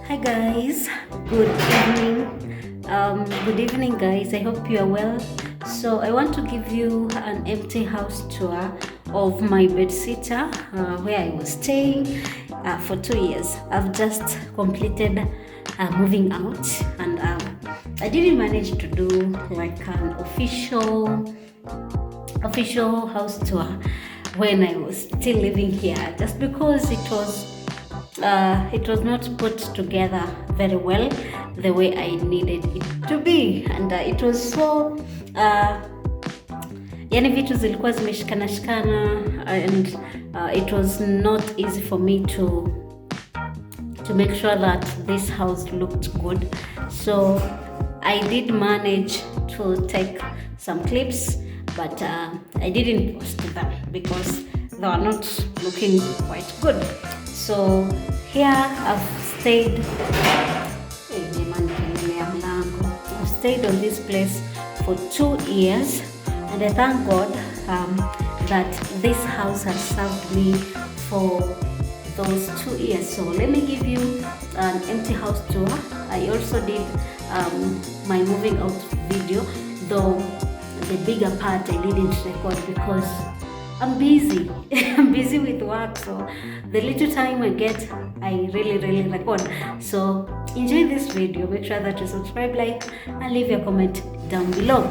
Hi guys, good evening. Good evening guys, I hope you are well. So I want to give you an empty house tour of my bedsitter where I was staying for 2 years. I've just completed moving out, and I didn't manage to do like an official house tour when I was still living here, just because it was not put together very well the way I needed it to be, and it was so yani vitu zilikuwa zimeshikana shikana, and it was not easy for me to make sure that this house looked good. So I did manage to take some clips, but I didn't post them because they were not looking quite good. So here I've stayed on this place for 2 years, and I thank God that this house has served me for those 2 years. So let me give you an empty house tour. I also did my moving out video, though the bigger part I didn't record because I'm busy. I'm busy with work, so the little time I get, I really record. So enjoy this video. Make sure that you subscribe, like, and leave your comment down below.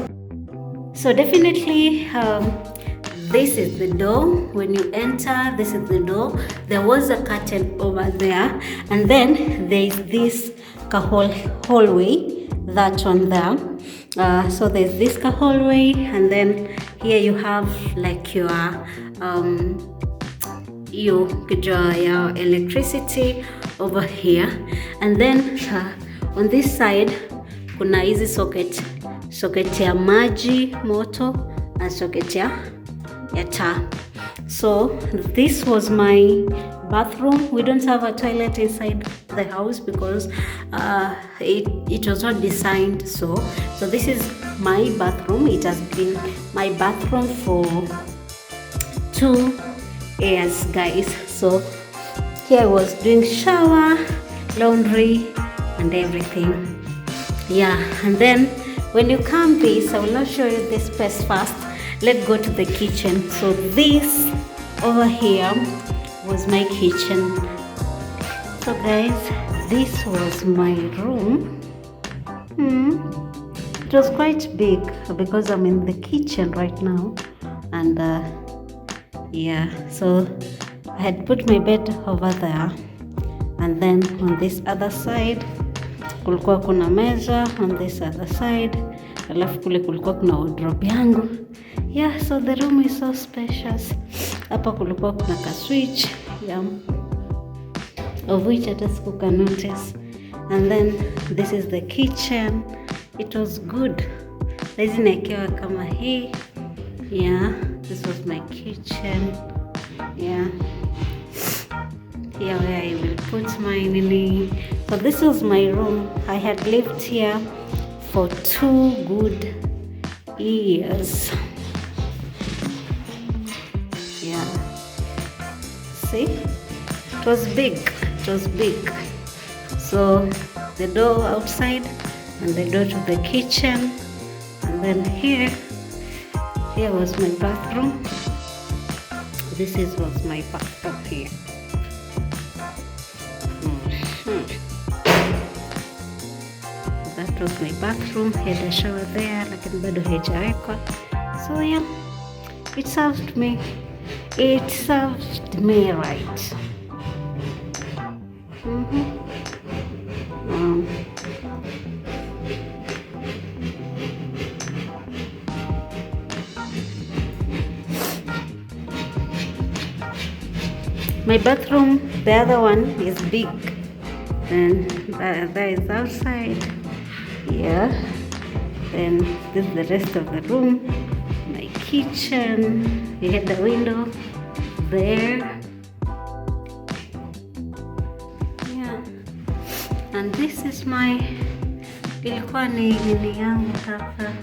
So definitely, this is the door. When you enter, this is the door. There was a curtain over there, and then there is this hallway, that one there. So there's this hallway, and then here you have like your electricity over here, and then on this side kuna hizi socket ya maji moto na socket ya taa. So this was my bathroom. We don't have a toilet inside the house because it was not designed so this is my bathroom. It has been my bathroom for 2 years, guys. So here I was doing shower, laundry, and everything. Yeah, and then when you come this, I will not show you this space first. Let's go to the kitchen. So this over here was my kitchen. So guys, this was my room. It was quite big because I'm in the kitchen right now, and yeah, so I had put my bed over there, and then on this other side kulikuwa kuna meza, on this other side, alafu kule kulikuwa kuna wardrobe yangu. Yeah, so the room is so spacious. Hapa kulikuwa kuna ka switch, yeah, of which I just can notice. And then this is the kitchen. It was good. Hizi naekewa kama hii. Yeah, this was my kitchen. Yeah, here where I will put my nini. So this was my room. I had lived here for 2 good years. Yeah, see, it was big. So the door outside and the door to the kitchen, and then here was my bathroom. This was my bathroom here. That was my bathroom. Had a shower there, lakini bado haijawekwa. So yeah, it served me right. My bathroom, the other one is big, and that is outside. Yeah, then this is the rest of the room. My kitchen, you had the window there. Yeah, and this is my ilikuwa ni nini yangu hapa.